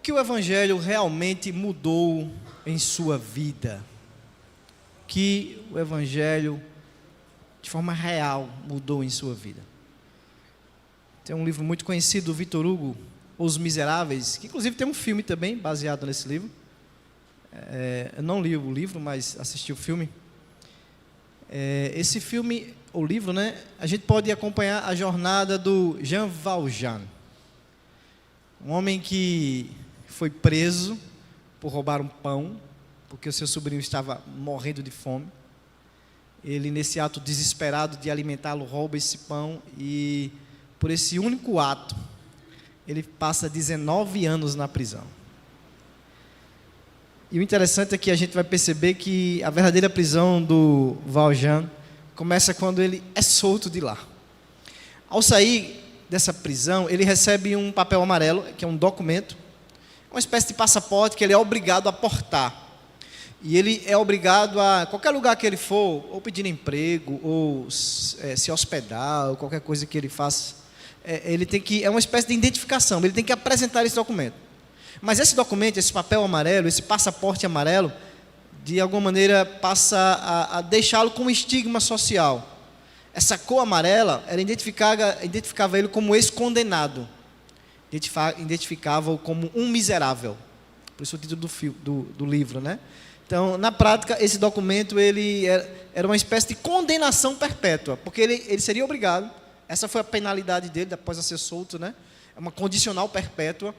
que o Evangelho realmente mudou em sua vida? O que o Evangelho, de forma real, mudou em sua vida? Tem um livro muito conhecido do Victor Hugo, Os Miseráveis, que inclusive tem um filme também baseado nesse livro. Eu não li o livro, mas assisti o filme. Esse filme, o livro, né, a gente pode acompanhar a jornada do Jean Valjean, um homem que foi preso por roubar um pão, porque o seu sobrinho estava morrendo de fome. Ele, nesse ato desesperado de alimentá-lo, rouba esse pão e, por esse único ato, ele passa 19 anos na prisão. E o interessante é que a gente vai perceber que a verdadeira prisão do Valjean começa quando ele é solto de lá. Ao sair dessa prisão, ele recebe um papel amarelo, que é um documento, uma espécie de passaporte que ele é obrigado a portar. E ele é obrigado a, qualquer lugar que ele for, ou pedir emprego, ou se hospedar, ou qualquer coisa que ele faça, ele tem que, é uma espécie de identificação, ele tem que apresentar esse documento. Mas esse documento, esse papel amarelo, esse passaporte amarelo, de alguma maneira passa a deixá-lo com um estigma social. Essa cor amarela, ela identificava ele como ex-condenado, identificava-o como um miserável. Por isso o título do livro, né? Então, na prática, esse documento ele era uma espécie de condenação perpétua, porque ele seria obrigado, essa foi a penalidade dele, após ser solto, né? É uma condicional perpétua,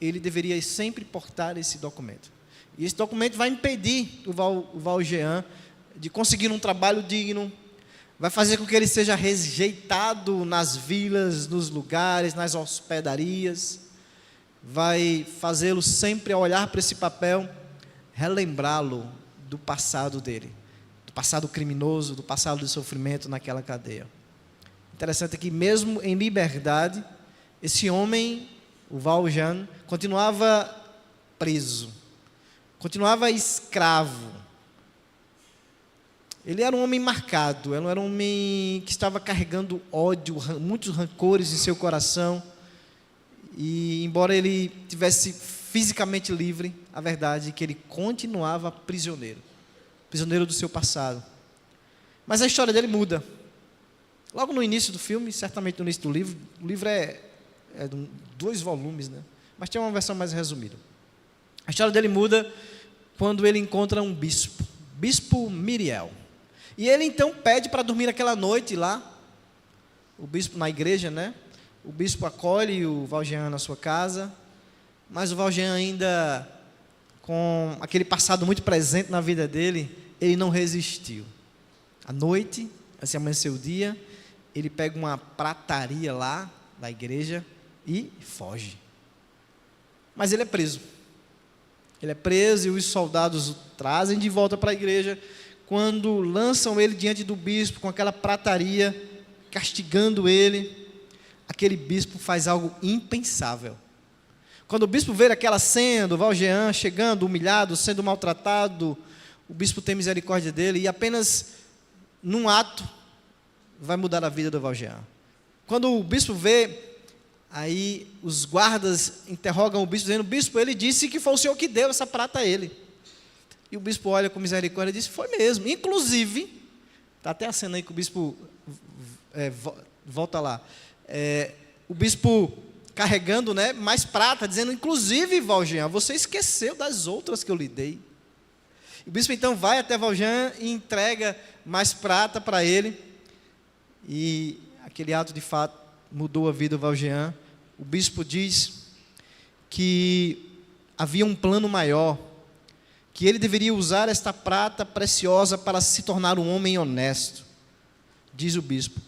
ele deveria sempre portar esse documento. E esse documento vai impedir o Valjean de conseguir um trabalho digno, vai fazer com que ele seja rejeitado nas vilas, nos lugares, nas hospedarias, vai fazê-lo sempre, ao olhar para esse papel, relembrá-lo do passado dele, do passado criminoso, do passado de sofrimento naquela cadeia. Interessante é que mesmo em liberdade, esse homem, o Valjean, continuava preso, continuava escravo. Ele era um homem marcado, ele era um homem que estava carregando ódio, muitos rancores em seu coração. E embora ele tivesse fisicamente livre, a verdade é que ele continuava prisioneiro do seu passado. Mas a história dele muda. Logo no início do filme, certamente no início do livro, o livro é 2 volumes, né? Mas tem uma versão mais resumida. A história dele muda quando ele encontra um bispo Myriel. E ele então pede para dormir aquela noite lá, o bispo na igreja, né? O bispo acolhe o Valjean na sua casa, mas o Valjean ainda, com aquele passado muito presente na vida dele, ele não resistiu. À noite, assim amanheceu o dia, ele pega uma prataria lá da igreja e foge. Mas ele é preso. Ele é preso e os soldados o trazem de volta para a igreja. Quando lançam ele diante do bispo com aquela prataria, castigando ele, aquele bispo faz algo impensável. Quando o bispo vê aquela cena do Valjean chegando, humilhado, sendo maltratado, o bispo tem misericórdia dele e apenas num ato vai mudar a vida do Valjean. Quando o bispo vê, aí os guardas interrogam o bispo, dizendo: bispo, ele disse que foi o senhor que deu essa prata a ele. E o bispo olha com misericórdia e diz: foi mesmo. Inclusive, está até a cena aí que o bispo volta lá. O bispo carregando, né, mais prata, dizendo: inclusive, Valjean, você esqueceu das outras que eu lhe dei. O bispo então vai até Valjean e entrega mais prata para ele. E aquele ato de fato mudou a vida do Valjean. O bispo diz que havia um plano maior, que ele deveria usar esta prata preciosa para se tornar um homem honesto. Diz o bispo: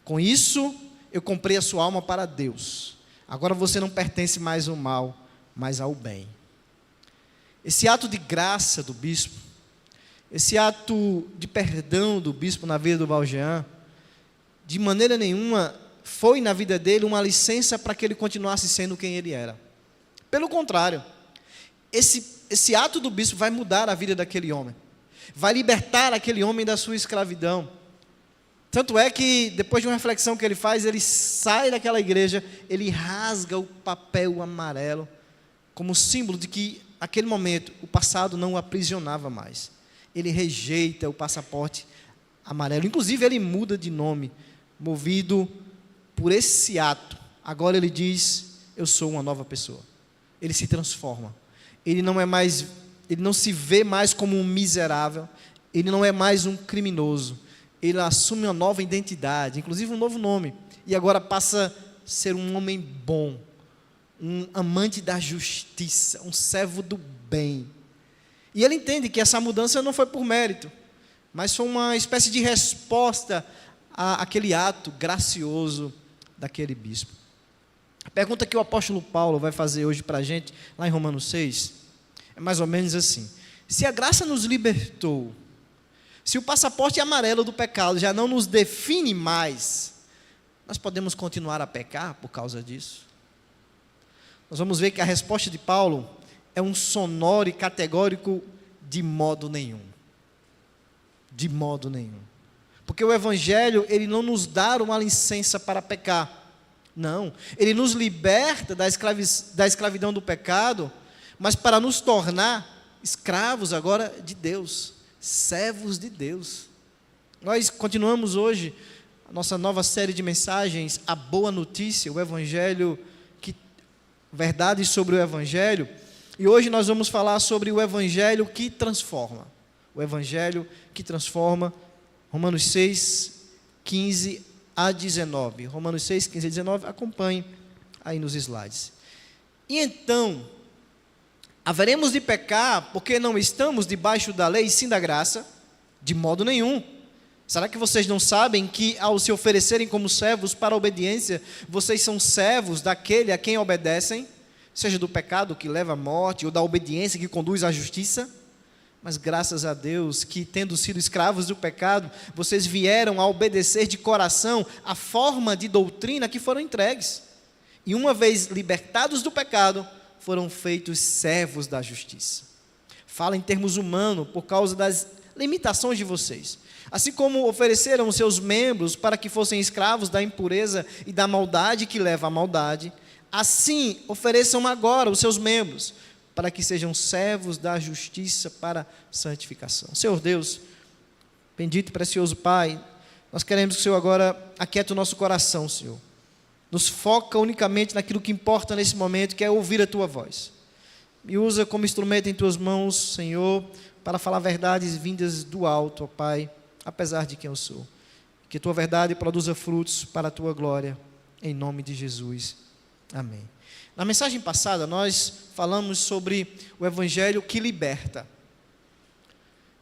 com isso eu comprei a sua alma para Deus. Agora você não pertence mais ao mal, mas ao bem. Esse ato de graça do bispo, esse ato de perdão do bispo na vida do Valjean, de maneira nenhuma foi na vida dele uma licença para que ele continuasse sendo quem ele era. Pelo contrário, esse ato do bispo vai mudar a vida daquele homem, vai libertar aquele homem da sua escravidão. Tanto é que, depois de uma reflexão que ele faz, ele sai daquela igreja, ele rasga o papel amarelo, como símbolo de que, naquele momento, o passado não o aprisionava mais. Ele rejeita o passaporte amarelo. Inclusive, ele muda de nome, movido por esse ato. Agora ele diz: eu sou uma nova pessoa. Ele se transforma. Ele não se vê mais como um miserável. Ele não é mais um criminoso. Ele assume uma nova identidade, inclusive um novo nome. E agora passa a ser um homem bom, um amante da justiça, um servo do bem. E ele entende que essa mudança não foi por mérito, mas foi uma espécie de resposta àquele ato gracioso daquele bispo. A pergunta que o apóstolo Paulo vai fazer hoje para a gente, lá em Romanos 6, é mais ou menos assim: se a graça nos libertou, se o passaporte amarelo do pecado já não nos define mais, nós podemos continuar a pecar por causa disso? Nós vamos ver que a resposta de Paulo é um sonoro e categórico: de modo nenhum. De modo nenhum. Porque o Evangelho, ele não nos dá uma licença para pecar. Não. Ele nos liberta da escravidão do pecado, mas para nos tornar escravos agora de Deus, servos de Deus. Nós continuamos hoje a nossa nova série de mensagens, a boa notícia, o Evangelho, verdades sobre o Evangelho. E hoje nós vamos falar sobre o Evangelho que transforma. O Evangelho que transforma, Romanos 6, 15 a 19. Romanos 6, 15 a 19, acompanhe aí nos slides. E então, haveremos de pecar porque não estamos debaixo da lei, sim da graça? De modo nenhum. Será que vocês não sabem que, ao se oferecerem como servos para a obediência, vocês são servos daquele a quem obedecem? Seja do pecado que leva à morte, ou da obediência que conduz à justiça? Mas graças a Deus que, tendo sido escravos do pecado, vocês vieram a obedecer de coração a forma de doutrina que foram entregues. E uma vez libertados do pecado, foram feitos servos da justiça. Fala em termos humanos por causa das limitações de vocês. Assim como ofereceram os seus membros para que fossem escravos da impureza e da maldade que leva à maldade, assim ofereçam agora os seus membros para que sejam servos da justiça para santificação. Senhor Deus, bendito e precioso Pai, nós queremos que o Senhor agora aquiete o nosso coração, Senhor. Nos foca unicamente naquilo que importa nesse momento, que é ouvir a Tua voz. Me usa como instrumento em Tuas mãos, Senhor, para falar verdades vindas do alto, ó Pai, apesar de quem eu sou. Que Tua verdade produza frutos para a Tua glória, em nome de Jesus. Amém. Na mensagem passada, nós falamos sobre o Evangelho que liberta.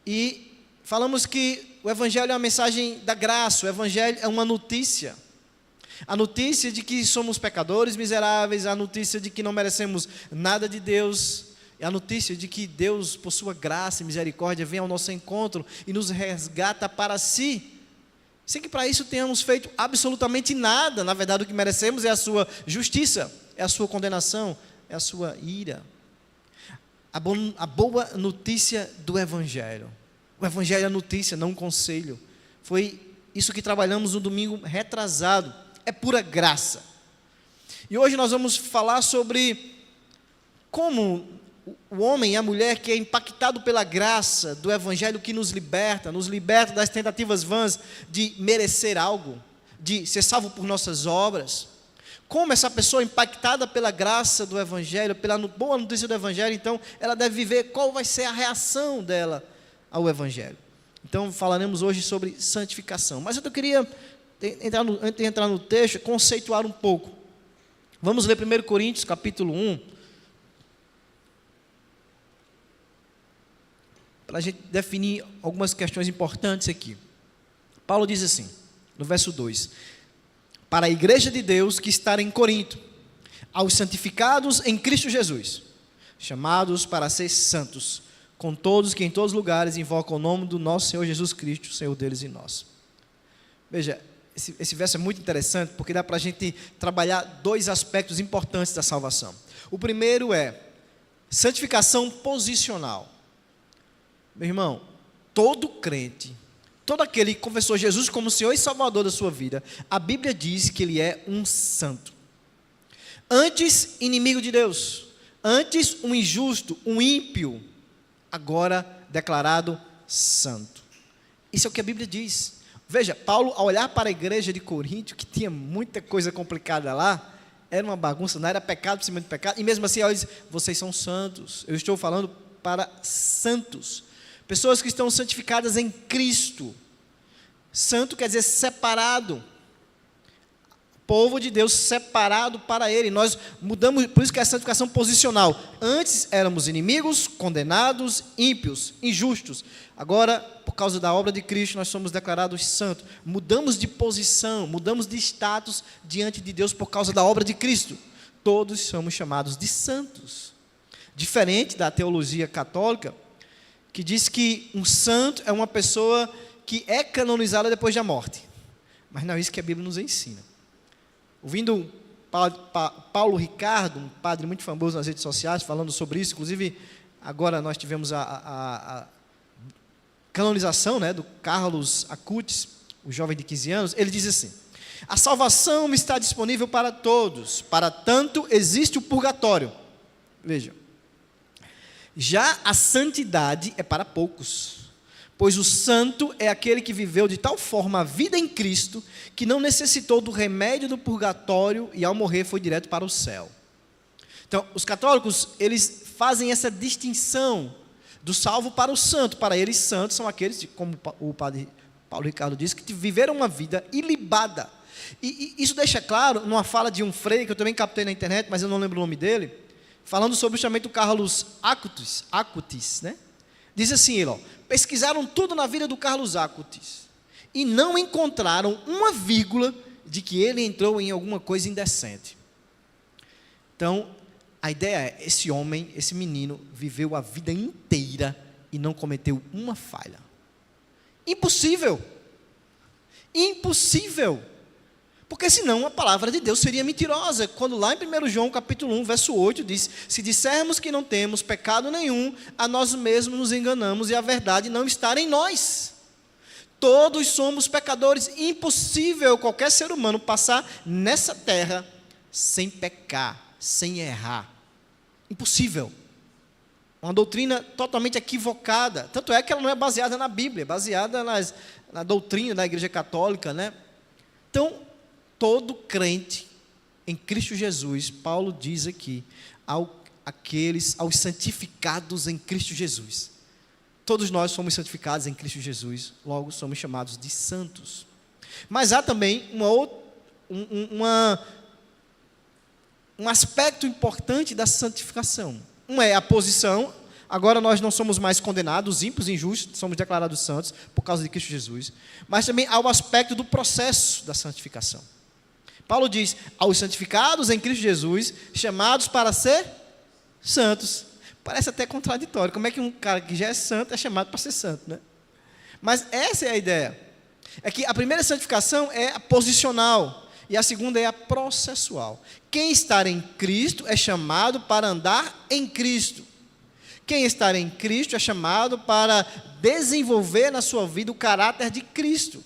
E falamos que o Evangelho é uma mensagem da graça, o Evangelho é uma notícia. A notícia de que somos pecadores miseráveis, a notícia de que não merecemos nada de Deus, é a notícia de que Deus, por sua graça e misericórdia, vem ao nosso encontro e nos resgata para si, sem que para isso tenhamos feito absolutamente nada. Na verdade, o que merecemos é a sua justiça, é a sua condenação, é a sua ira. A boa notícia do Evangelho. O Evangelho é a notícia, não um conselho. Foi isso que trabalhamos no domingo retrasado. É pura graça. E hoje nós vamos falar sobre como o homem e a mulher que é impactado pela graça do Evangelho que nos liberta das tentativas vãs de merecer algo, de ser salvo por nossas obras. Como essa pessoa impactada pela graça do Evangelho, pela boa notícia do Evangelho, então ela deve viver, qual vai ser a reação dela ao Evangelho. Então falaremos hoje sobre santificação. Mas eu queria, antes de entrar no texto, conceituar um pouco. Vamos ler 1 Coríntios capítulo 1, para a gente definir algumas questões importantes aqui. Paulo diz assim, no verso 2: para a igreja de Deus que está em Corinto, aos santificados em Cristo Jesus, chamados para ser santos, com todos que em todos os lugares invocam o nome do nosso Senhor Jesus Cristo, Senhor deles e nós. Veja, esse verso é muito interessante, porque dá para a gente trabalhar dois aspectos importantes da salvação. O primeiro é santificação posicional. Meu irmão, todo crente, todo aquele que confessou Jesus como Senhor e Salvador da sua vida, a Bíblia diz que ele é um santo. Antes inimigo de Deus, Antes um injusto, um ímpio, agora declarado santo. Isso é o que a Bíblia diz. Veja, Paulo, ao olhar para a igreja de Corinto, que tinha muita coisa complicada lá, era uma bagunça, não era pecado por cima de pecado, e mesmo assim, ele diz, vocês são santos. Eu estou falando para santos, pessoas que estão santificadas em Cristo. Santo quer dizer separado, povo de Deus separado para Ele. Nós mudamos, por isso que é a santificação posicional. Antes éramos inimigos, condenados, ímpios, injustos. Agora, por causa da obra de Cristo, nós somos declarados santos. Mudamos de posição, mudamos de status diante de Deus por causa da obra de Cristo. Todos somos chamados de santos. Diferente da teologia católica, que diz que um santo é uma pessoa que é canonizada depois da morte. Mas não é isso que a Bíblia nos ensina. Ouvindo Paulo Ricardo, um padre muito famoso nas redes sociais, falando sobre isso, inclusive agora nós tivemos a canonização, né, do Carlos Acutis, o jovem de 15 anos, ele diz assim: a salvação está disponível para todos, para tanto existe o purgatório. Veja, já a santidade é para poucos. Pois o santo é aquele que viveu de tal forma a vida em Cristo, que não necessitou do remédio do purgatório e ao morrer foi direto para o céu. Então, os católicos, eles fazem essa distinção do salvo para o santo. Para eles, santos são aqueles, como o padre Paulo Ricardo disse, que viveram uma vida ilibada. E isso deixa claro, numa fala de um frei, que eu também captei na internet, mas eu não lembro o nome dele, falando sobre justamente o Carlos Acutis, né? Diz assim ele, pesquisaram tudo na vida do Carlos Acutis e não encontraram uma vírgula de que ele entrou em alguma coisa indecente. Então, a ideia é, esse homem, esse menino, viveu a vida inteira e não cometeu uma falha. Impossível. Impossível. Porque senão a palavra de Deus seria mentirosa. Quando lá em 1 João capítulo 1, verso 8, diz, se dissermos que não temos pecado nenhum, a nós mesmos nos enganamos e a verdade não está em nós. Todos somos pecadores. Impossível qualquer ser humano passar nessa terra sem pecar, sem errar. Impossível. Uma doutrina totalmente equivocada. Tanto é que ela não é baseada na Bíblia, é baseada na doutrina da Igreja Católica, né? Então, todo crente em Cristo Jesus, Paulo diz aqui, aos santificados em Cristo Jesus. Todos nós somos santificados em Cristo Jesus, logo somos chamados de santos. Mas há também um aspecto importante da santificação. Um é a posição. Agora nós não somos mais condenados, ímpios e injustos, somos declarados santos por causa de Cristo Jesus. Mas também há o aspecto do processo da santificação. Paulo diz, aos santificados em Cristo Jesus, chamados para ser santos. Parece até contraditório. Como é que um cara que já é santo é chamado para ser santo, né? Mas essa é a ideia. É que a primeira santificação é a posicional e a segunda é a processual. Quem está em Cristo é chamado para andar em Cristo. Quem está em Cristo é chamado para desenvolver na sua vida o caráter de Cristo.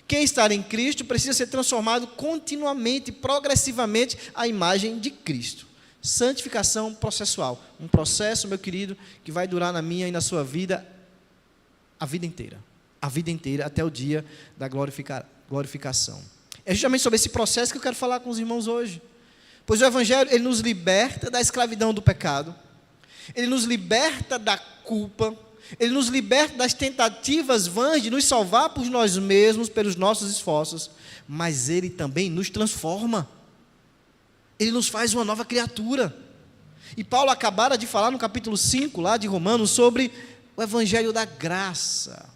Quem está em Cristo precisa ser transformado continuamente, progressivamente, à imagem de Cristo. Santificação processual. Um processo, meu querido, que vai durar na minha e na sua vida a vida inteira. A vida inteira, até o dia da glorificação. É justamente sobre esse processo que eu quero falar com os irmãos hoje. Pois o Evangelho, ele nos liberta da escravidão do pecado. Ele nos liberta da culpa. Ele nos liberta das tentativas vãs de nos salvar por nós mesmos, pelos nossos esforços, mas Ele também nos transforma. Ele nos faz uma nova criatura. E Paulo acabara de falar no capítulo 5, lá de Romanos, sobre o Evangelho da graça,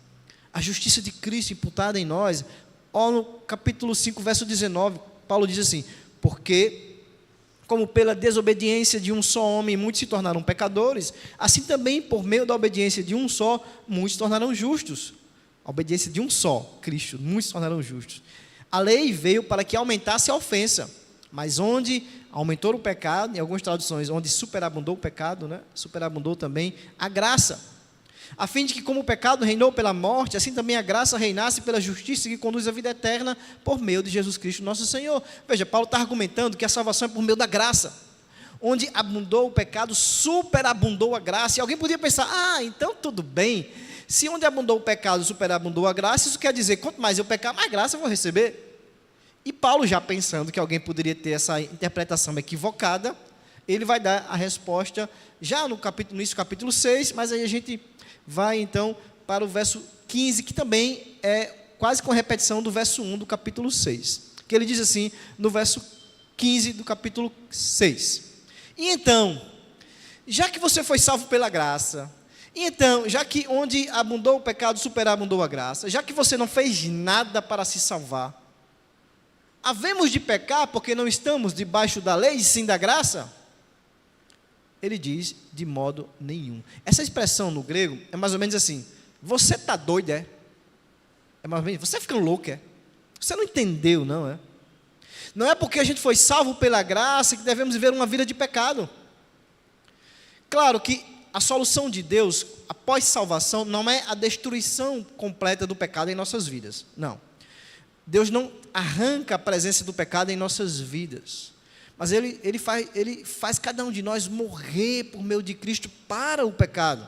a justiça de Cristo imputada em nós. No capítulo 5, verso 19, Paulo diz assim, porque como pela desobediência de um só homem muitos se tornaram pecadores, assim também por meio da obediência de um só, muitos se tornarão justos. A obediência de um só, Cristo, muitos se tornarão justos. A lei veio para que aumentasse a ofensa, mas onde aumentou o pecado, em algumas traduções, onde superabundou o pecado, né? Superabundou também a graça. A fim de que como o pecado reinou pela morte, assim também a graça reinasse pela justiça que conduz à vida eterna por meio de Jesus Cristo nosso Senhor. Veja, Paulo está argumentando que a salvação é por meio da graça. Onde abundou o pecado, superabundou a graça. E alguém podia pensar, então tudo bem. Se onde abundou o pecado, superabundou a graça, isso quer dizer, quanto mais eu pecar, mais graça eu vou receber. E Paulo, já pensando que alguém poderia ter essa interpretação equivocada, ele vai dar a resposta já no capítulo 6, mas aí a gente vai então para o verso 15, que também é quase com repetição do verso 1 do capítulo 6. Que ele diz assim, no verso 15 do capítulo 6. E então, já que você foi salvo pela graça, e então, já que onde abundou o pecado, superabundou a graça, já que você não fez nada para se salvar, havemos de pecar porque não estamos debaixo da lei, e sim da graça? Ele diz, de modo nenhum. Essa expressão no grego é mais ou menos assim, você está doido, é? É mais ou menos, você fica louco, é? Você não entendeu, não é? Não é porque a gente foi salvo pela graça que devemos viver uma vida de pecado. Claro que a solução de Deus, após salvação, não é a destruição completa do pecado em nossas vidas. Não. Deus não arranca a presença do pecado em nossas vidas. Mas Ele faz cada um de nós morrer por meio de Cristo para o pecado.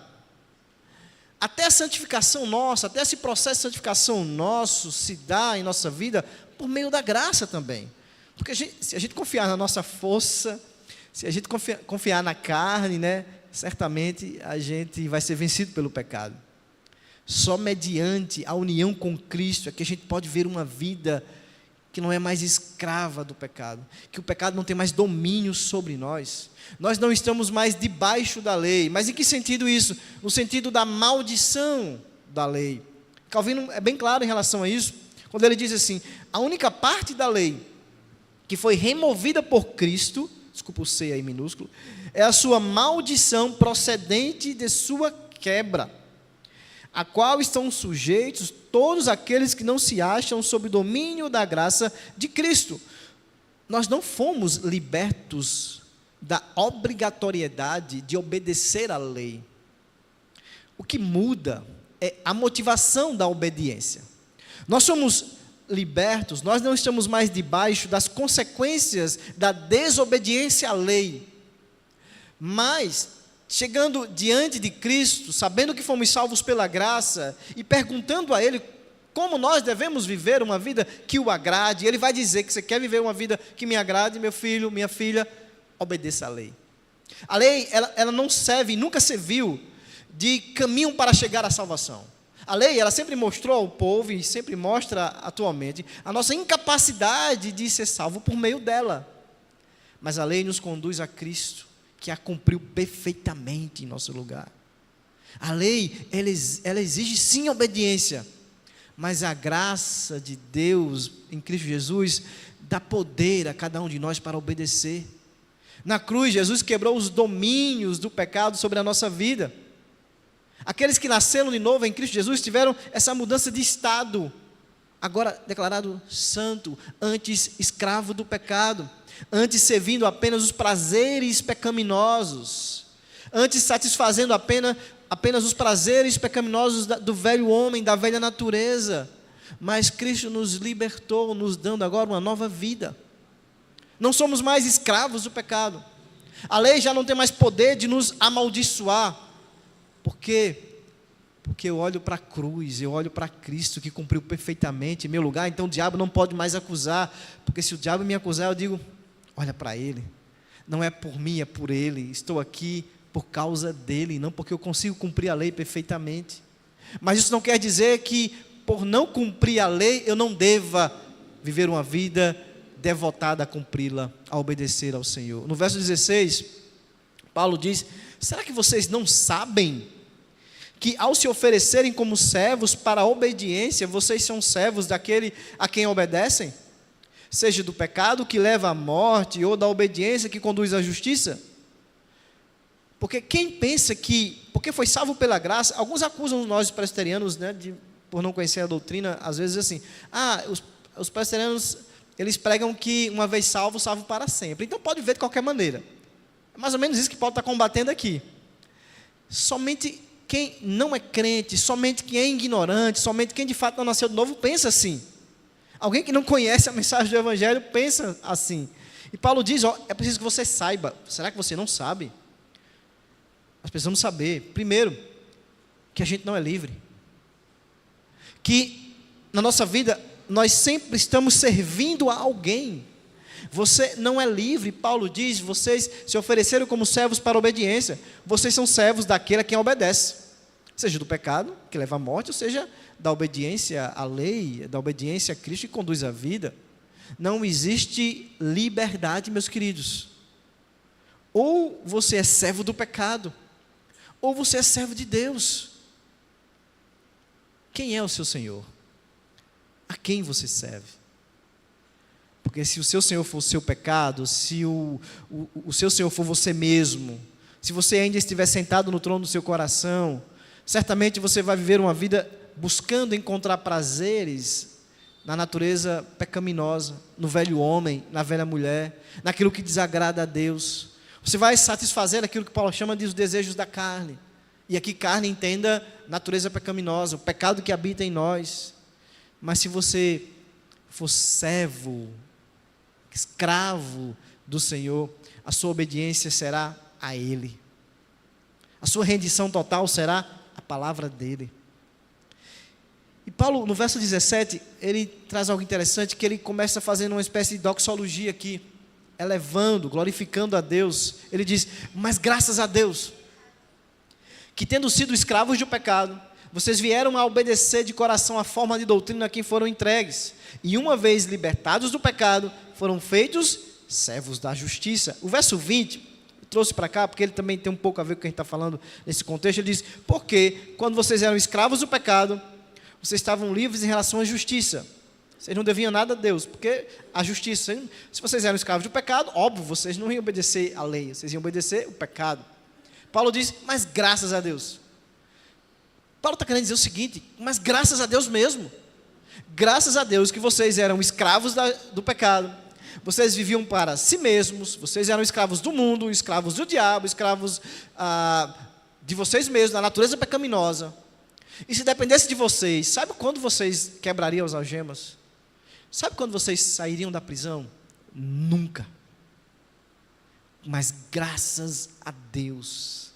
Até a santificação nossa, até esse processo de santificação nosso se dá em nossa vida por meio da graça também. Porque se a gente confiar na nossa força, se a gente confiar na carne, né, certamente a gente vai ser vencido pelo pecado. Só mediante a união com Cristo é que a gente pode ver uma vida que não é mais escrava do pecado, que o pecado não tem mais domínio sobre nós. Nós não estamos mais debaixo da lei. Mas em que sentido isso? No sentido da maldição da lei. Calvino é bem claro em relação a isso, quando ele diz assim, a única parte da lei que foi removida por Cristo, desculpa o C aí minúsculo, é a sua maldição procedente de sua quebra, a qual estão sujeitos todos aqueles que não se acham sob o domínio da graça de Cristo. Nós não fomos libertos da obrigatoriedade de obedecer à lei. O que muda é a motivação da obediência. Nós somos libertos, nós não estamos mais debaixo das consequências da desobediência à lei. Mas, chegando diante de Cristo, sabendo que fomos salvos pela graça, e perguntando a Ele como nós devemos viver uma vida que o agrade, Ele vai dizer que você quer viver uma vida que me agrade, meu filho, minha filha, obedeça à lei. A lei, ela não serve, nunca serviu de caminho para chegar à salvação. A lei, ela sempre mostrou ao povo, e sempre mostra atualmente, a nossa incapacidade de ser salvo por meio dela. Mas a lei nos conduz a Cristo, que a cumpriu perfeitamente em nosso lugar. A lei, ela exige sim obediência, mas a graça de Deus em Cristo Jesus dá poder a cada um de nós para obedecer. Na cruz, Jesus quebrou os domínios do pecado sobre a nossa vida. Aqueles que nasceram de novo em Cristo Jesus tiveram essa mudança de estado, agora declarado santo, antes escravo do pecado, antes servindo apenas os prazeres pecaminosos, antes satisfazendo apenas os prazeres pecaminosos do velho homem, da velha natureza. Mas Cristo nos libertou, nos dando agora uma nova vida. Não somos mais escravos do pecado. A lei já não tem mais poder de nos amaldiçoar. Por quê? Porque eu olho para a cruz, eu olho para Cristo que cumpriu perfeitamente em meu lugar, então o diabo não pode mais acusar, porque se o diabo me acusar, eu digo, olha para ele, não é por mim, é por ele, estou aqui por causa dele, não porque eu consigo cumprir a lei perfeitamente. Mas isso não quer dizer que por não cumprir a lei, eu não deva viver uma vida devotada a cumpri-la, a obedecer ao Senhor. No verso 16, Paulo diz, será que vocês não sabem que ao se oferecerem como servos para a obediência, vocês são servos daquele a quem obedecem? Seja do pecado que leva à morte, ou da obediência que conduz à justiça? Porque quem pensa que, porque foi salvo pela graça, alguns acusam nós presbiterianos, né, por não conhecer a doutrina, às vezes assim, os presbiterianos, eles pregam que uma vez salvo, salvo para sempre. Então pode ver de qualquer maneira. É mais ou menos isso que Paulo está combatendo aqui. Somente quem não é crente, somente quem é ignorante, somente quem de fato não nasceu de novo, pensa assim. Alguém que não conhece a mensagem do Evangelho pensa assim. E Paulo diz, é preciso que você saiba. Será que você não sabe? Nós precisamos saber, primeiro, que a gente não é livre. Que na nossa vida, nós sempre estamos servindo a alguém. Você não é livre. Paulo diz, vocês se ofereceram como servos para a obediência. Vocês são servos daquele a quem obedece. Seja do pecado, que leva à morte, ou seja, da obediência à lei, da obediência a Cristo que conduz à vida. Não existe liberdade, meus queridos. Ou você é servo do pecado, ou você é servo de Deus. Quem é o seu Senhor? A quem você serve? Porque se o seu Senhor for o seu pecado, se o seu Senhor for você mesmo, se você ainda estiver sentado no trono do seu coração, certamente você vai viver uma vida buscando encontrar prazeres na natureza pecaminosa, no velho homem, na velha mulher, naquilo que desagrada a Deus. Você vai satisfazer aquilo que Paulo chama de os desejos da carne. E aqui carne entenda natureza pecaminosa, o pecado que habita em nós. Mas se você for servo, escravo do Senhor, a sua obediência será a Ele. A sua rendição total será a palavra dEle. E Paulo, no verso 17, ele traz algo interessante, que ele começa fazendo uma espécie de doxologia aqui, elevando, glorificando a Deus. Ele diz, mas graças a Deus, que tendo sido escravos do pecado, vocês vieram a obedecer de coração a forma de doutrina a quem foram entregues, e uma vez libertados do pecado, foram feitos servos da justiça. O verso 20, eu trouxe para cá, porque ele também tem um pouco a ver com o que a gente está falando nesse contexto. Ele diz, porque quando vocês eram escravos do pecado, vocês estavam livres em relação à justiça. Vocês não deviam nada a Deus, porque a justiça, se vocês eram escravos do pecado, óbvio, vocês não iam obedecer a lei, vocês iam obedecer o pecado. Paulo diz, mas graças a Deus. Paulo está querendo dizer o seguinte, mas graças a Deus mesmo. Graças a Deus que vocês eram escravos do pecado, vocês viviam para si mesmos, vocês eram escravos do mundo, escravos do diabo, escravos de vocês mesmos, da natureza pecaminosa. E se dependesse de vocês, sabe quando vocês quebrariam as algemas? Sabe quando vocês sairiam da prisão? Nunca. Mas graças a Deus,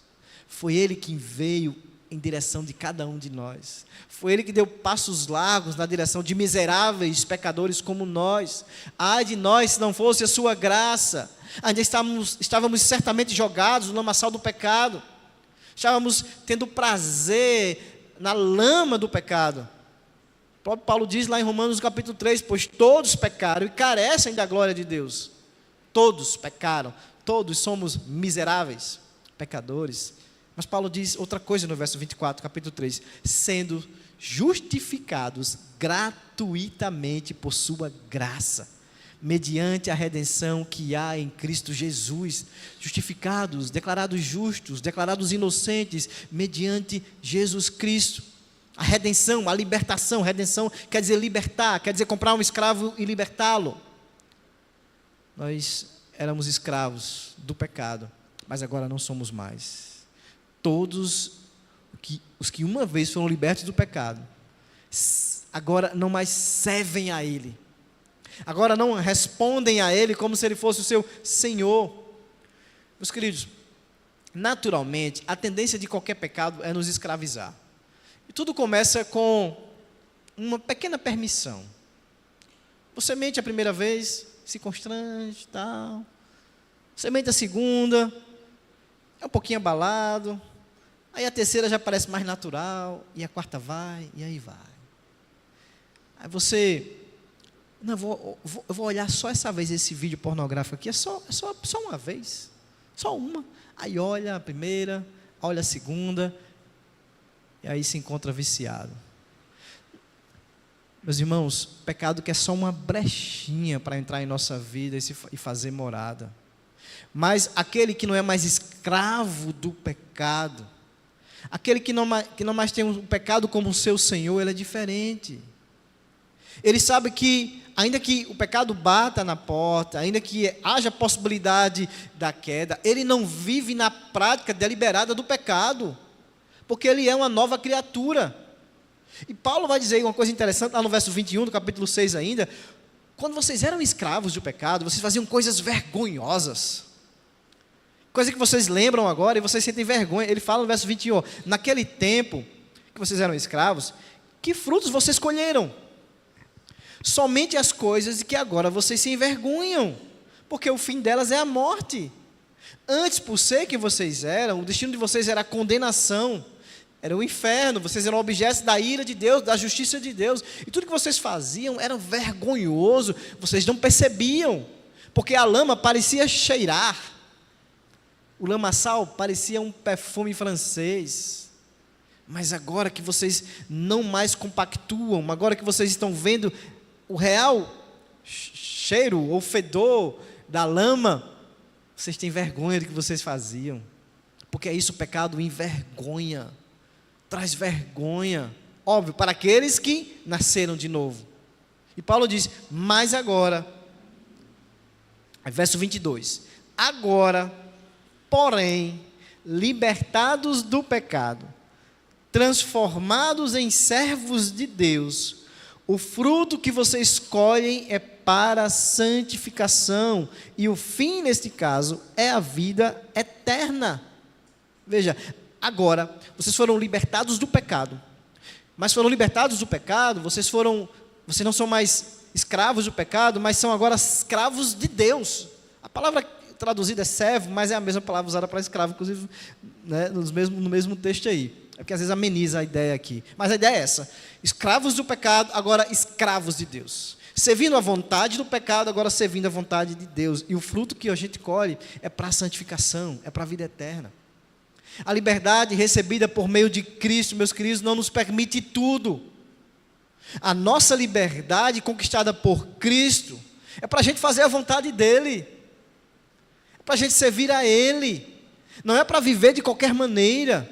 foi Ele quem veio em direção de cada um de nós. Foi Ele que deu passos largos na direção de miseráveis pecadores como nós. Ai de nós se não fosse a sua graça. Ainda estávamos certamente jogados no lamaçal do pecado. Estávamos tendo prazer na lama do pecado. O próprio Paulo diz lá em Romanos capítulo 3, pois todos pecaram e carecem da glória de Deus. Todos pecaram, todos somos miseráveis, pecadores. Mas Paulo diz outra coisa no verso 24, capítulo 3, sendo justificados gratuitamente por sua graça, mediante a redenção que há em Cristo Jesus, justificados, declarados justos, declarados inocentes, mediante Jesus Cristo. A redenção, a libertação, redenção quer dizer libertar, quer dizer comprar um escravo e libertá-lo. Nós éramos escravos do pecado, mas agora não somos mais. Todos os que uma vez foram libertos do pecado, agora não mais servem a Ele. Agora não respondem a Ele como se Ele fosse o seu Senhor. Meus queridos, naturalmente, a tendência de qualquer pecado é nos escravizar. E tudo começa com uma pequena permissão. Você mente a primeira vez, se constrange, tal. Você mente a segunda, é um pouquinho abalado. Aí a terceira já parece mais natural, e a quarta vai, e aí vai. Aí você... Não, eu vou olhar só essa vez esse vídeo pornográfico aqui, é só uma vez, só uma. Aí olha a primeira, olha a segunda, e aí se encontra viciado. Meus irmãos, pecado que é só uma brechinha para entrar em nossa vida e fazer morada. Mas aquele que não é mais escravo do pecado, aquele que não mais tem o pecado como seu Senhor, ele é diferente. Ele sabe que, ainda que o pecado bata na porta, ainda que haja possibilidade da queda, ele não vive na prática deliberada do pecado, porque ele é uma nova criatura. E Paulo vai dizer uma coisa interessante, lá no verso 21 do capítulo 6 ainda, quando vocês eram escravos do pecado, vocês faziam coisas vergonhosas. Coisa que vocês lembram agora e vocês sentem vergonha. Ele fala no verso 21, naquele tempo que vocês eram escravos, que frutos vocês colheram? Somente as coisas de que agora vocês se envergonham, porque o fim delas é a morte. Antes, por ser quem vocês eram, o destino de vocês era a condenação, era o inferno, vocês eram objetos da ira de Deus, da justiça de Deus, e tudo que vocês faziam era vergonhoso, vocês não percebiam, porque a lama parecia cheirar, o lamaçal parecia um perfume francês. Mas agora que vocês não mais compactuam, agora que vocês estão vendo o real cheiro ou fedor da lama, vocês têm vergonha do que vocês faziam. Porque é isso, o pecado envergonha, traz vergonha, óbvio, para aqueles que nasceram de novo. E Paulo diz, mas agora, verso 22, agora, porém, libertados do pecado, transformados em servos de Deus, o fruto que vocês colhem é para a santificação, e o fim, neste caso, é a vida eterna. Veja, agora, vocês foram libertados do pecado, mas foram libertados do pecado, vocês não são mais escravos do pecado, mas são agora escravos de Deus. A palavra traduzida é servo, mas é a mesma palavra usada para escravo, inclusive, né, no mesmo texto aí. É porque às vezes ameniza a ideia aqui. Mas a ideia é essa. Escravos do pecado, agora escravos de Deus. Servindo à vontade do pecado, agora servindo à vontade de Deus. E o fruto que a gente colhe é para a santificação, é para a vida eterna. A liberdade recebida por meio de Cristo, meus queridos, não nos permite tudo. A nossa liberdade conquistada por Cristo é para a gente fazer a vontade dEle. É para a gente servir a Ele. Não é para viver de qualquer maneira.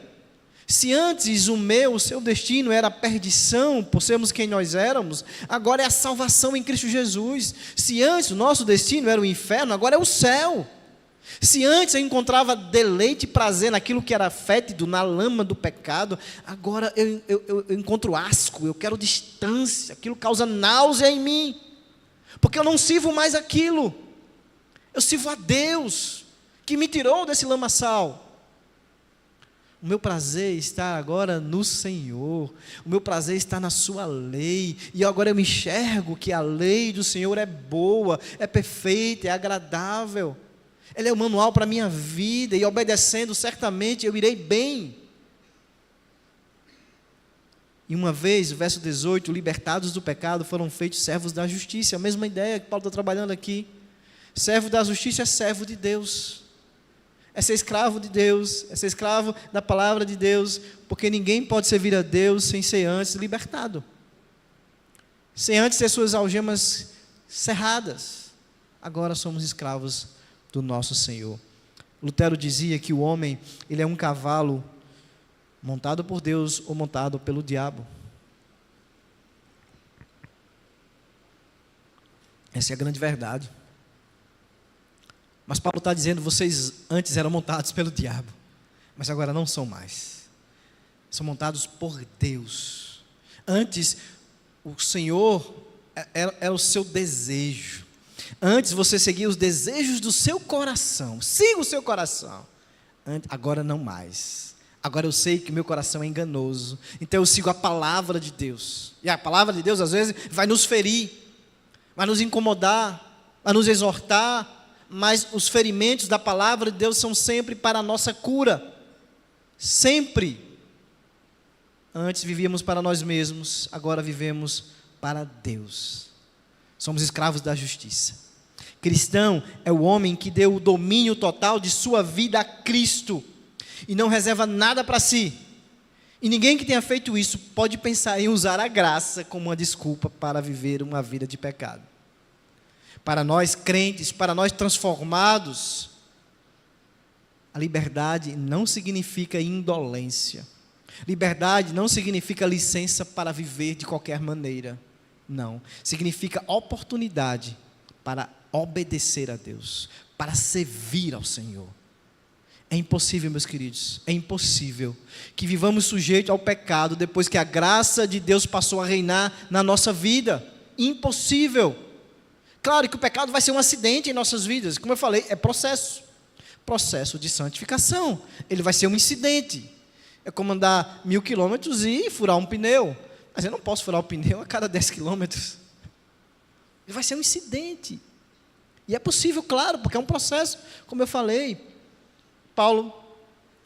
Se antes o seu destino era a perdição, por sermos quem nós éramos, agora é a salvação em Cristo Jesus. Se antes o nosso destino era o inferno, agora é o céu. Se antes eu encontrava deleite e prazer naquilo que era fétido, na lama do pecado, agora eu encontro asco, eu quero distância, aquilo causa náusea em mim, porque eu não sirvo mais aquilo, eu sirvo a Deus, que me tirou desse lamaçal. O meu prazer está agora no Senhor, o meu prazer está na sua lei, e agora eu me enxergo que a lei do Senhor é boa, é perfeita, é agradável, ela é o manual para a minha vida, e obedecendo certamente eu irei bem. E uma vez, o verso 18, libertados do pecado, foram feitos servos da justiça, a mesma ideia que Paulo está trabalhando aqui. Servo da justiça é servo de Deus, é ser escravo de Deus, é ser escravo da palavra de Deus, porque ninguém pode servir a Deus sem ser antes libertado, sem antes ter suas algemas cerradas. Agora somos escravos do nosso Senhor. Lutero dizia que o homem, ele é um cavalo montado por Deus ou montado pelo diabo. Essa é a grande verdade. Mas Paulo está dizendo, vocês antes eram montados pelo diabo, mas agora não são mais. São montados por Deus. Antes, o Senhor era o seu desejo. Antes você seguia os desejos do seu coração. Siga o seu coração. Agora não mais. Agora eu sei que meu coração é enganoso. Então eu sigo a palavra de Deus. E a palavra de Deus às vezes vai nos ferir, vai nos incomodar, vai nos exortar. Mas os ferimentos da palavra de Deus são sempre para a nossa cura. Sempre. Antes vivíamos para nós mesmos, agora vivemos para Deus. Somos escravos da justiça. Cristão é o homem que deu o domínio total de sua vida a Cristo e não reserva nada para si. E ninguém que tenha feito isso pode pensar em usar a graça como uma desculpa para viver uma vida de pecado. Para nós crentes, para nós transformados, a liberdade não significa indolência. Liberdade não significa licença para viver de qualquer maneira. Não. Significa oportunidade para obedecer a Deus, para servir ao Senhor. É impossível, meus queridos, é impossível que vivamos sujeitos ao pecado depois que a graça de Deus passou a reinar na nossa vida. Impossível. Claro que o pecado vai ser um acidente em nossas vidas. Como eu falei, é processo de santificação. Ele vai ser um incidente. É como andar 1000 quilômetros e furar um pneu. Mas eu não posso furar o pneu a cada 10 quilômetros. Ele vai ser um incidente. E é possível, claro, porque é um processo, como eu falei. Paulo,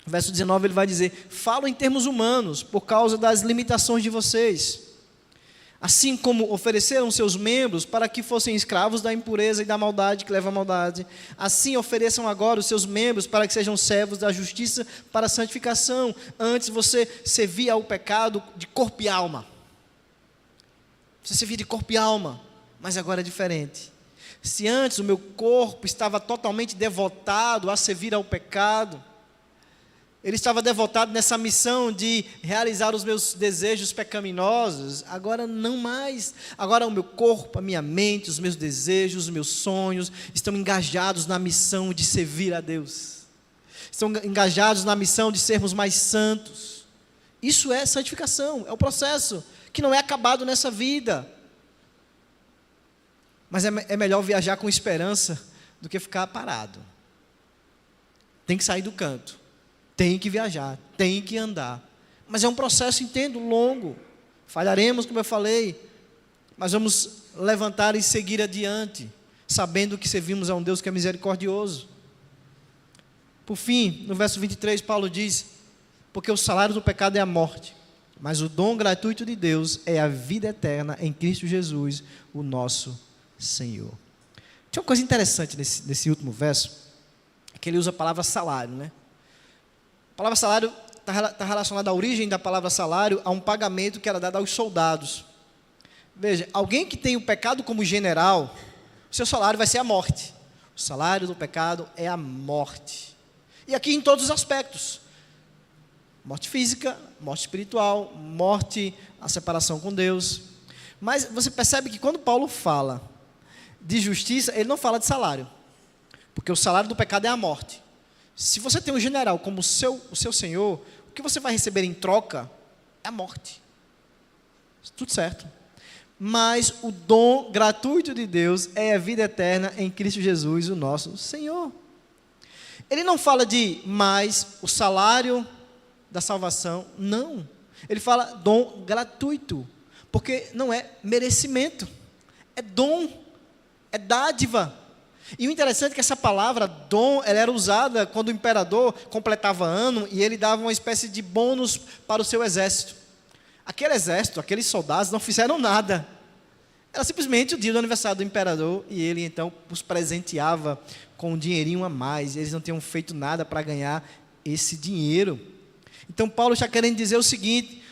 verso 19, ele vai dizer: falo em termos humanos, por causa das limitações de vocês. Assim como ofereceram seus membros para que fossem escravos da impureza e da maldade que leva à maldade, assim ofereçam agora os seus membros para que sejam servos da justiça para a santificação. Antes você servia ao pecado de corpo e alma. Você servia de corpo e alma, mas agora é diferente. Se antes o meu corpo estava totalmente devotado a servir ao pecado, ele estava devotado nessa missão de realizar os meus desejos pecaminosos. Agora não mais. Agora o meu corpo, a minha mente, os meus desejos, os meus sonhos estão engajados na missão de servir a Deus. Estão engajados na missão de sermos mais santos. Isso é santificação, é o processo que não é acabado nessa vida. Mas é melhor viajar com esperança do que ficar parado. Tem que sair do canto. Tem que viajar, tem que andar. Mas é um processo, entendo, longo. Falharemos, como eu falei, mas vamos levantar e seguir adiante, sabendo que servimos a um Deus que é misericordioso. Por fim, no verso 23, Paulo diz: porque o salário do pecado é a morte, mas o dom gratuito de Deus é a vida eterna em Cristo Jesus, o nosso Senhor. Tinha uma coisa interessante nesse último verso, é que ele usa a palavra salário, né? A palavra salário está relacionada à origem da palavra salário a um pagamento que era dado aos soldados. Veja, alguém que tem o pecado como general, o seu salário vai ser a morte. O salário do pecado é a morte. E aqui em todos os aspectos. Morte física, morte espiritual, morte, a separação com Deus. Mas você percebe que quando Paulo fala de justiça, ele não fala de salário. Porque o salário do pecado é a morte. Se você tem um general como o seu senhor, o que você vai receber em troca é a morte. Tudo certo. Mas o dom gratuito de Deus é a vida eterna em Cristo Jesus, o nosso Senhor. Ele não fala de mais o salário da salvação, não. Ele fala dom gratuito, porque não é merecimento, é dom, é dádiva. E o interessante é que essa palavra dom, ela era usada quando o imperador completava ano e ele dava uma espécie de bônus para o seu exército. Aquele exército, aqueles soldados não fizeram nada. Era simplesmente o dia do aniversário do imperador e ele então os presenteava com um dinheirinho a mais. Eles não tinham feito nada para ganhar esse dinheiro. Então Paulo está querendo dizer o seguinte: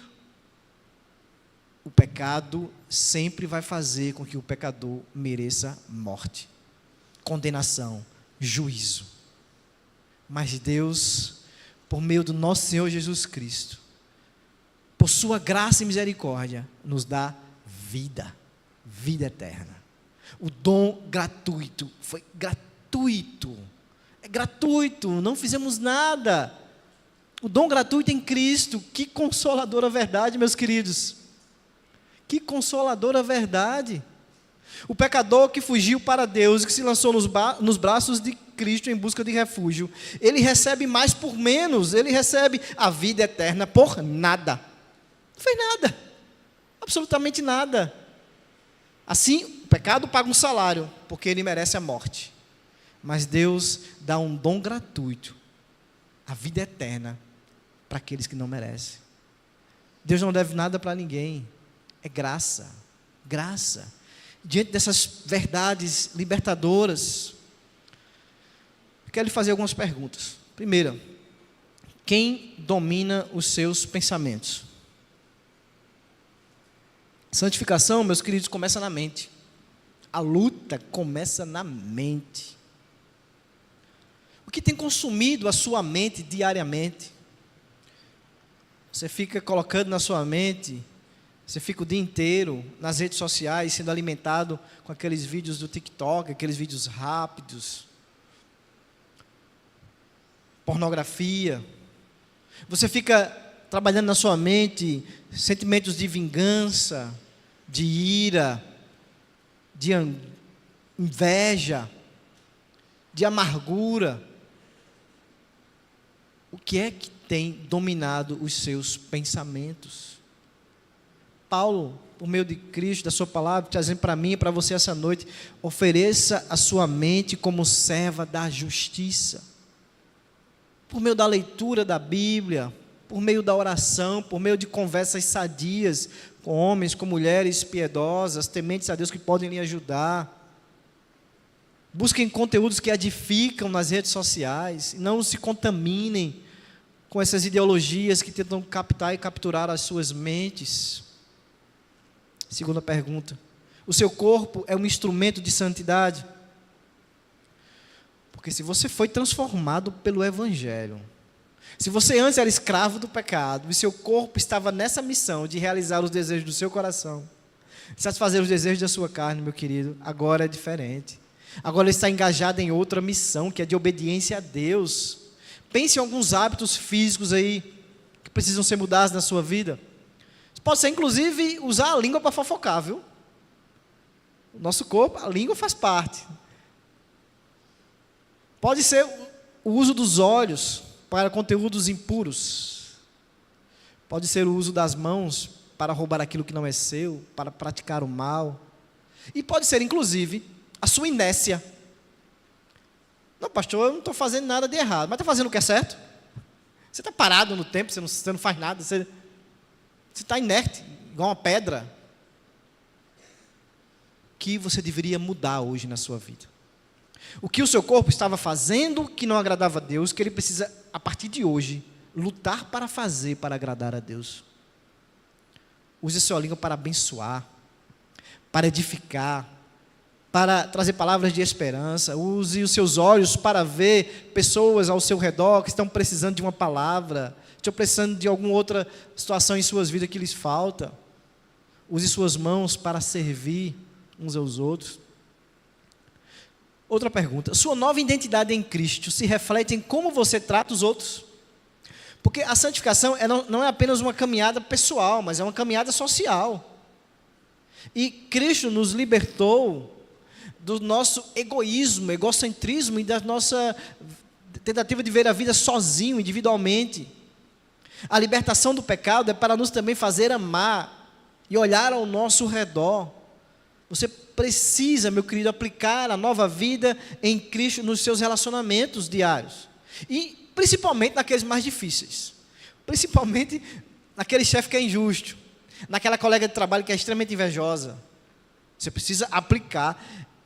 o pecado sempre vai fazer com que o pecador mereça morte, condenação, juízo. Mas Deus, por meio do nosso Senhor Jesus Cristo, por sua graça e misericórdia, nos dá vida eterna. O dom gratuito, foi gratuito, é gratuito, não fizemos nada. O dom gratuito em Cristo, que consoladora verdade, meus queridos, que consoladora verdade. O pecador que fugiu para Deus, que se lançou nos braços de Cristo em busca de refúgio, ele recebe mais por menos, ele recebe a vida eterna por nada. Não fez nada, absolutamente nada. Assim, o pecado paga um salário, porque ele merece a morte. Mas Deus dá um dom gratuito, a vida eterna, para aqueles que não merecem. Deus não deve nada para ninguém, é graça, graça. Diante dessas verdades libertadoras, eu quero lhe fazer algumas perguntas. Primeira, quem domina os seus pensamentos? Santificação, meus queridos, começa na mente. A luta começa na mente. O que tem consumido a sua mente diariamente? Você fica colocando na sua mente, você fica o dia inteiro nas redes sociais sendo alimentado com aqueles vídeos do TikTok, aqueles vídeos rápidos, pornografia. Você fica trabalhando na sua mente sentimentos de vingança, de ira, inveja, de amargura. O que é que tem dominado os seus pensamentos? Paulo, por meio de Cristo, da sua palavra, trazendo para mim e para você essa noite, ofereça a sua mente como serva da justiça. Por meio da leitura da Bíblia, por meio da oração, por meio de conversas sadias com homens, com mulheres piedosas, tementes a Deus que podem lhe ajudar. Busquem conteúdos que edificam nas redes sociais, não se contaminem com essas ideologias que tentam captar e capturar as suas mentes. Segunda pergunta: o seu corpo é um instrumento de santidade? Porque se você foi transformado pelo Evangelho, se você antes era escravo do pecado, e seu corpo estava nessa missão de realizar os desejos do seu coração, satisfazer os desejos da sua carne, meu querido, agora é diferente. Agora ele está engajado em outra missão, que é de obediência a Deus. Pense em alguns hábitos físicos aí, que precisam ser mudados na sua vida. Pode ser, inclusive, usar a língua para fofocar, viu? O nosso corpo, a língua faz parte. Pode ser o uso dos olhos para conteúdos impuros. Pode ser o uso das mãos para roubar aquilo que não é seu, para praticar o mal. E pode ser, inclusive, a sua inércia. Não, pastor, eu não estou fazendo nada de errado, mas está fazendo o que é certo? Você está parado no tempo, você não faz nada, você está inerte, igual uma pedra. O que você deveria mudar hoje na sua vida? O que o seu corpo estava fazendo que não agradava a Deus, que ele precisa, a partir de hoje, lutar para fazer para agradar a Deus. Use sua língua para abençoar, para edificar, para trazer palavras de esperança. Use os seus olhos para ver pessoas ao seu redor que estão precisando de uma palavra, estão precisando de alguma outra situação em suas vidas que lhes falta. Use suas mãos para servir uns aos outros. Outra pergunta: sua nova identidade em Cristo se reflete em como você trata os outros? Porque a santificação não é apenas uma caminhada pessoal, mas é uma caminhada social. E Cristo nos libertou do nosso egoísmo, egocentrismo e da nossa tentativa de ver a vida sozinho, individualmente. A libertação do pecado é para nos também fazer amar e olhar ao nosso redor. Você precisa, meu querido, aplicar a nova vida em Cristo nos seus relacionamentos diários. E principalmente naqueles mais difíceis. Principalmente naquele chefe que é injusto, naquela colega de trabalho que é extremamente invejosa. Você precisa aplicar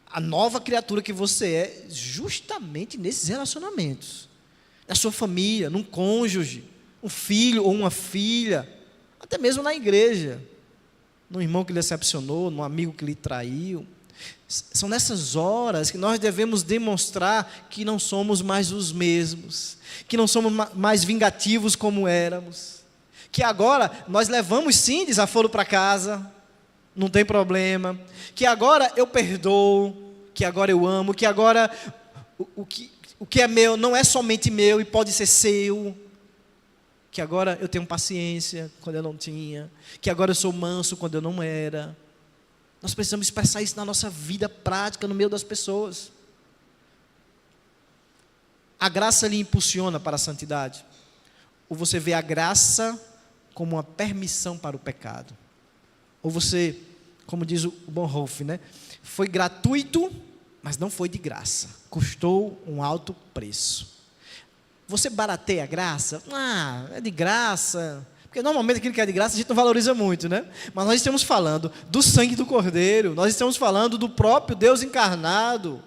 a nova criatura que você é justamente nesses relacionamentos. Na sua família, num cônjuge, um filho ou uma filha, até mesmo na igreja, num irmão que lhe decepcionou, num amigo que lhe traiu. São nessas horas que nós devemos demonstrar que não somos mais os mesmos, que não somos mais vingativos como éramos, que agora nós levamos sim desaforo para casa, não tem problema, que agora eu perdoo, que agora eu amo, que agora o que é meu não é somente meu e pode ser seu, que agora eu tenho paciência quando eu não tinha, que agora eu sou manso quando eu não era. Nós precisamos expressar isso na nossa vida prática, no meio das pessoas. A graça lhe impulsiona para a santidade? Ou você vê a graça como uma permissão para o pecado? Ou você, como diz o Bonhoeffer, né? Foi gratuito, mas não foi de graça. Custou um alto preço. Você barateia a graça? É de graça. Porque normalmente aquilo que é de graça a gente não valoriza muito, né? Mas nós estamos falando do sangue do Cordeiro. Nós estamos falando do próprio Deus encarnado,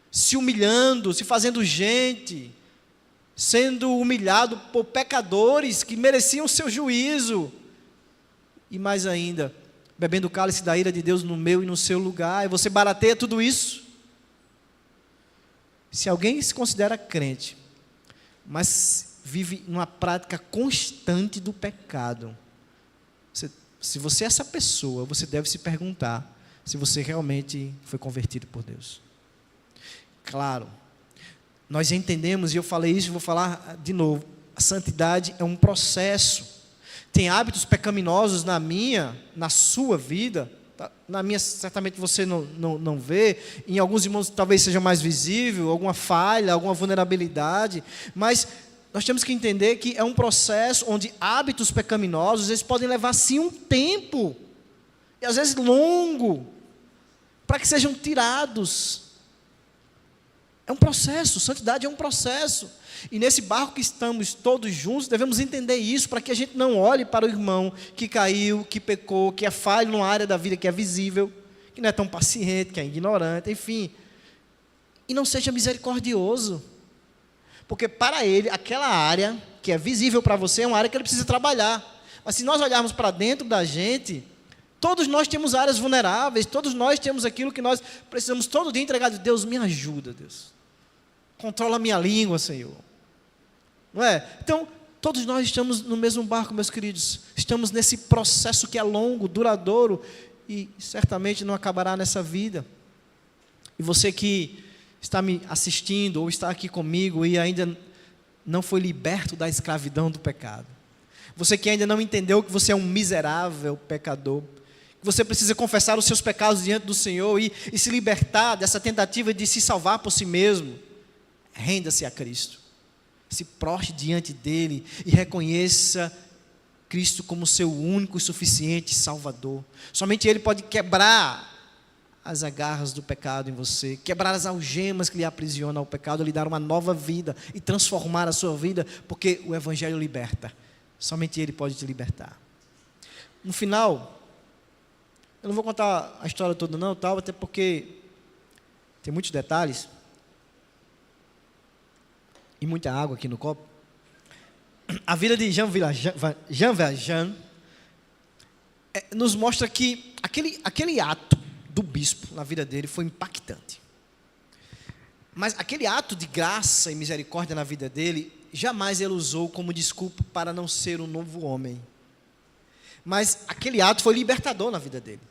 se humilhando, se fazendo gente, sendo humilhado por pecadores que mereciam o seu juízo. E mais ainda, bebendo o cálice da ira de Deus no meu e no seu lugar. E você barateia tudo isso? Se alguém se considera crente, mas vive numa prática constante do pecado, se você é essa pessoa, você deve se perguntar se você realmente foi convertido por Deus. Claro, nós entendemos, e eu falei isso, vou falar de novo, a santidade é um processo. Tem hábitos pecaminosos na minha, na sua vida, Na minha, certamente você não vê. Em alguns irmãos talvez seja mais visível, alguma falha, alguma vulnerabilidade. Mas nós temos que entender que é um processo onde hábitos pecaminosos, eles podem levar sim um tempo, e às vezes longo, para que sejam tirados. É um processo, santidade é um processo. E nesse barco que estamos todos juntos, devemos entender isso, para que a gente não olhe para o irmão que caiu, que pecou, que é falho numa área da vida que é visível, que não é tão paciente, que é ignorante, enfim, e não seja misericordioso. Porque para ele, aquela área que é visível para você, é uma área que ele precisa trabalhar. Mas se nós olharmos para dentro da gente, todos nós temos áreas vulneráveis, todos nós temos aquilo que nós precisamos todo dia entregar. Deus, me ajuda, Deus. Controla a minha língua, Senhor. Não é? Então, todos nós estamos no mesmo barco, meus queridos. Estamos nesse processo que é longo, duradouro, e certamente não acabará nessa vida. E você que está me assistindo, ou está aqui comigo, e ainda não foi liberto da escravidão do pecado. Você que ainda não entendeu que você é um miserável pecador, que você precisa confessar os seus pecados diante do Senhor e se libertar dessa tentativa de se salvar por si mesmo. Renda-se a Cristo, se prostre diante dEle e reconheça Cristo como seu único e suficiente Salvador. Somente Ele pode quebrar as agarras do pecado em você, quebrar as algemas que lhe aprisionam ao pecado, lhe dar uma nova vida e transformar a sua vida, porque o Evangelho liberta. Somente Ele pode te libertar. No final, eu não vou contar a história toda não, até porque tem muitos detalhes e muita água aqui no copo. A vida de Jean Valjean nos mostra que aquele ato do bispo na vida dele foi impactante. Mas aquele ato de graça e misericórdia na vida dele, jamais ele usou como desculpa para não ser um novo homem. Mas aquele ato foi libertador na vida dele.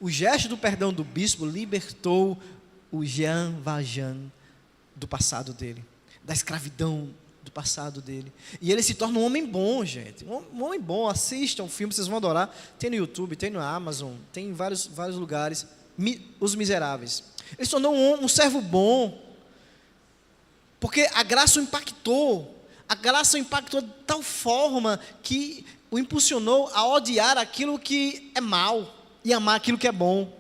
O gesto do perdão do bispo libertou o Jean Valjean do passado dele, da escravidão do passado dele. E ele se torna um homem bom, gente. Um homem bom. Assistam o filme, vocês vão adorar. Tem no YouTube, tem no Amazon, tem em vários lugares. Os Miseráveis. Ele se tornou um servo bom, porque a graça o impactou. A graça o impactou de tal forma que o impulsionou a odiar aquilo que é mal e amar aquilo que é bom.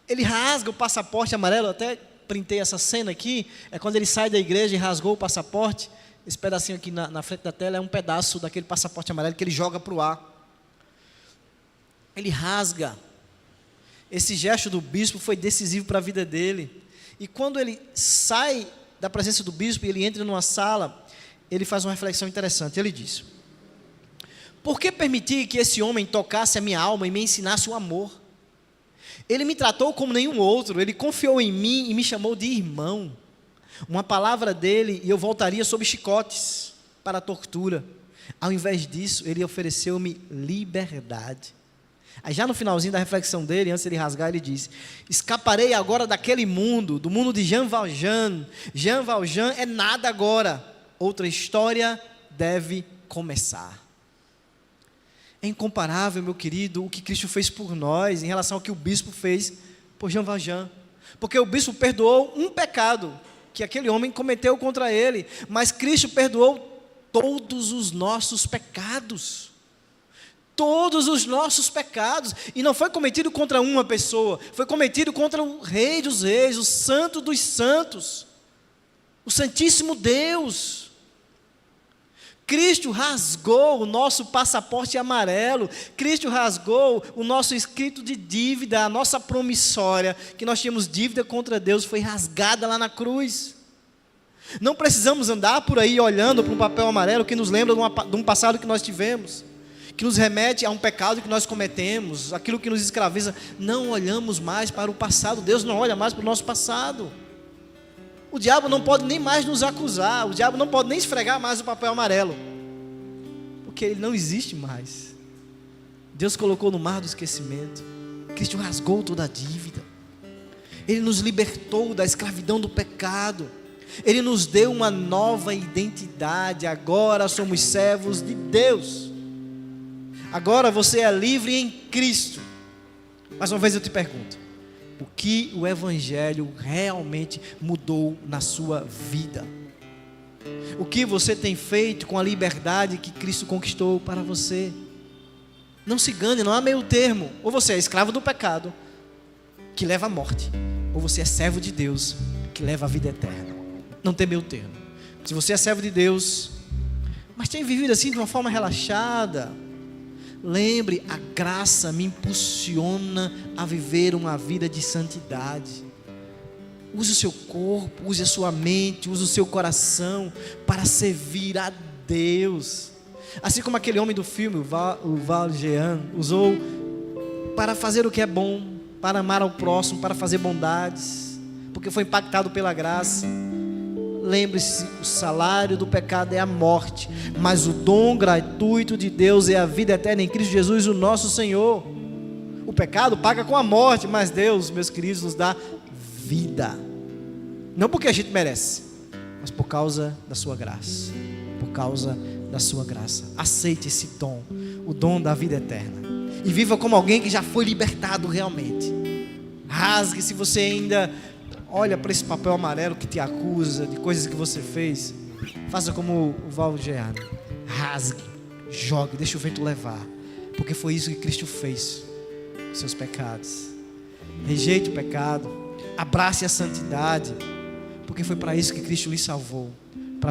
Ele rasga o passaporte amarelo, até printei essa cena aqui, é quando ele sai da igreja e rasgou o passaporte. Esse pedacinho aqui na frente da tela é um pedaço daquele passaporte amarelo que ele joga para o ar. Ele rasga. Esse gesto do bispo foi decisivo para a vida dele. E quando ele sai da presença do bispo e ele entra numa sala, ele faz uma reflexão interessante. Ele diz: por que permitir que esse homem tocasse a minha alma e me ensinasse o amor? Ele me tratou como nenhum outro, ele confiou em mim e me chamou de irmão. Uma palavra dele e eu voltaria sob chicotes para a tortura. Ao invés disso, ele ofereceu-me liberdade. Aí já no finalzinho da reflexão dele, antes de ele rasgar, ele diz: escaparei agora daquele mundo, do mundo de Jean Valjean. Jean Valjean é nada agora, outra história deve começar. É incomparável, meu querido, o que Cristo fez por nós em relação ao que o bispo fez por Jean Valjean. Porque o bispo perdoou um pecado que aquele homem cometeu contra ele, mas Cristo perdoou todos os nossos pecados. Todos os nossos pecados. E não foi cometido contra uma pessoa, foi cometido contra o Rei dos Reis, o Santo dos Santos, o Santíssimo Deus. Cristo rasgou o nosso passaporte amarelo, Cristo rasgou o nosso escrito de dívida, a nossa promissória, que nós tínhamos dívida contra Deus, foi rasgada lá na cruz. Não precisamos andar por aí olhando para um papel amarelo que nos lembra de um passado que nós tivemos, que nos remete a um pecado que nós cometemos, aquilo que nos escraviza. Não olhamos mais para o passado, Deus não olha mais para o nosso passado. O diabo não pode nem mais nos acusar, o diabo não pode nem esfregar mais o papel amarelo, porque ele não existe mais. Deus colocou no mar do esquecimento. Cristo rasgou toda a dívida, Ele nos libertou da escravidão do pecado, Ele nos deu uma nova identidade. Agora somos servos de Deus. Agora você é livre em Cristo. Mais uma vez eu te pergunto: o que o Evangelho realmente mudou na sua vida? O que você tem feito com a liberdade que Cristo conquistou para você? Não se engane, não há meio termo. Ou você é escravo do pecado, que leva à morte, ou você é servo de Deus, que leva à vida eterna. Não tem meio termo. Se você é servo de Deus, mas tem vivido assim de uma forma relaxada, lembre, a graça me impulsiona a viver uma vida de santidade. Use o seu corpo, use a sua mente, use o seu coração para servir a Deus. Assim como aquele homem do filme, o Val Jean, usou para fazer o que é bom, para amar ao próximo, para fazer bondades, porque foi impactado pela graça. Lembre-se, o salário do pecado é a morte, mas o dom gratuito de Deus é a vida eterna em Cristo Jesus, o nosso Senhor. O pecado paga com a morte, mas Deus, meus queridos, nos dá vida. Não porque a gente merece, mas por causa da sua graça. Por causa da sua graça. Aceite esse dom, o dom da vida eterna, e viva como alguém que já foi libertado realmente. Rasgue, se você ainda olha para esse papel amarelo que te acusa de coisas que você fez, faça como o Val Jean. Rasgue, jogue, deixa o vento levar, porque foi isso que Cristo fez com seus pecados. Rejeite o pecado, abrace a santidade, porque foi para isso que Cristo lhe salvou.